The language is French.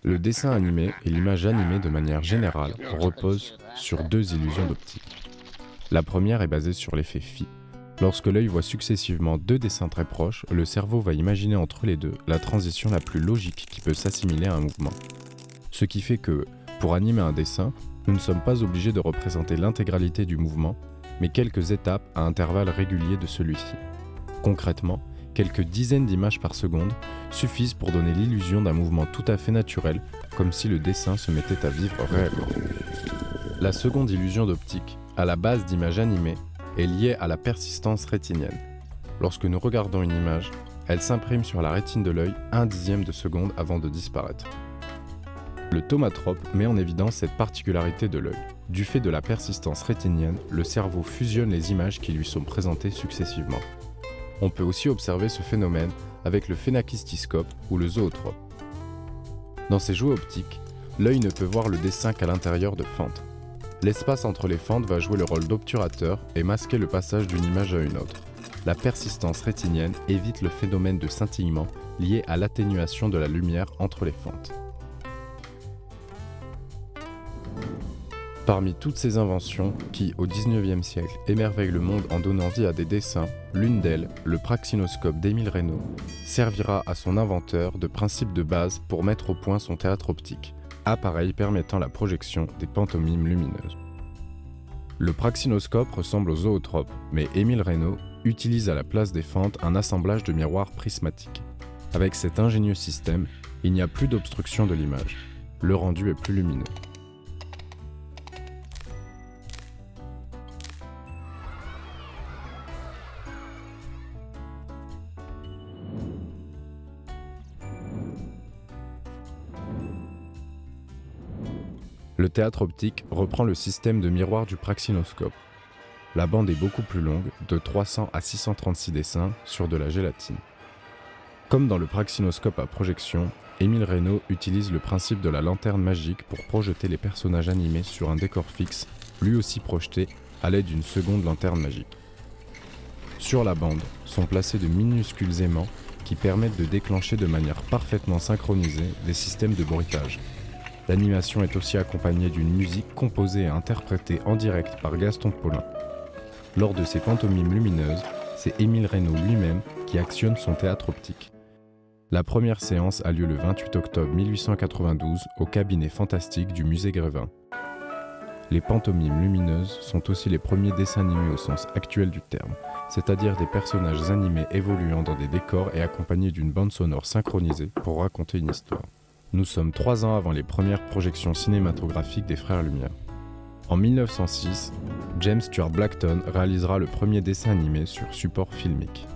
Le dessin animé et l'image animée de manière générale reposent sur deux illusions d'optique. La première est basée sur l'effet Phi. Lorsque l'œil voit successivement deux dessins très proches, le cerveau va imaginer entre les deux la transition la plus logique qui peut s'assimiler à un mouvement. Ce qui fait que, pour animer un dessin, nous ne sommes pas obligés de représenter l'intégralité du mouvement, mais quelques étapes à intervalles réguliers de celui-ci. Concrètement, quelques dizaines d'images par seconde suffisent pour donner l'illusion d'un mouvement tout à fait naturel, comme si le dessin se mettait à vivre réellement. La seconde illusion d'optique, à la base d'images animées, est liée à la persistance rétinienne. Lorsque nous regardons une image, elle s'imprime sur la rétine de l'œil 1/10 de seconde avant de disparaître. Le thaumatrope met en évidence cette particularité de l'œil. Du fait de la persistance rétinienne, le cerveau fusionne les images qui lui sont présentées successivement. On peut aussi observer ce phénomène avec le phénakistyscope ou le zootrope. Dans ces jouets optiques, l'œil ne peut voir le dessin qu'à l'intérieur de fentes. L'espace entre les fentes va jouer le rôle d'obturateur et masquer le passage d'une image à une autre. La persistance rétinienne évite le phénomène de scintillement lié à l'atténuation de la lumière entre les fentes. Parmi toutes ces inventions qui, au XIXe siècle, émerveillent le monde en donnant vie à des dessins, l'une d'elles, le praxinoscope d'Émile Reynaud, servira à son inventeur de principe de base pour mettre au point son théâtre optique, appareil permettant la projection des pantomimes lumineuses. Le praxinoscope ressemble au zootrope, mais Émile Reynaud utilise à la place des fentes un assemblage de miroirs prismatiques. Avec cet ingénieux système, il n'y a plus d'obstruction de l'image. Le rendu est plus lumineux. Le théâtre optique reprend le système de miroir du praxinoscope. La bande est beaucoup plus longue, de 300 à 636 dessins sur de la gélatine. Comme dans le praxinoscope à projection, Émile Reynaud utilise le principe de la lanterne magique pour projeter les personnages animés sur un décor fixe, lui aussi projeté à l'aide d'une seconde lanterne magique. Sur la bande sont placés de minuscules aimants qui permettent de déclencher de manière parfaitement synchronisée des systèmes de bruitage. L'animation est aussi accompagnée d'une musique composée et interprétée en direct par Gaston Paulin. Lors de ces pantomimes lumineuses, c'est Émile Reynaud lui-même qui actionne son théâtre optique. La première séance a lieu le 28 octobre 1892 au cabinet fantastique du musée Grévin. Les pantomimes lumineuses sont aussi les premiers dessins animés au sens actuel du terme, c'est-à-dire des personnages animés évoluant dans des décors et accompagnés d'une bande sonore synchronisée pour raconter une histoire. Nous sommes 3 ans avant les premières projections cinématographiques des Frères Lumière. En 1906, James Stuart Blackton réalisera le premier dessin animé sur support filmique.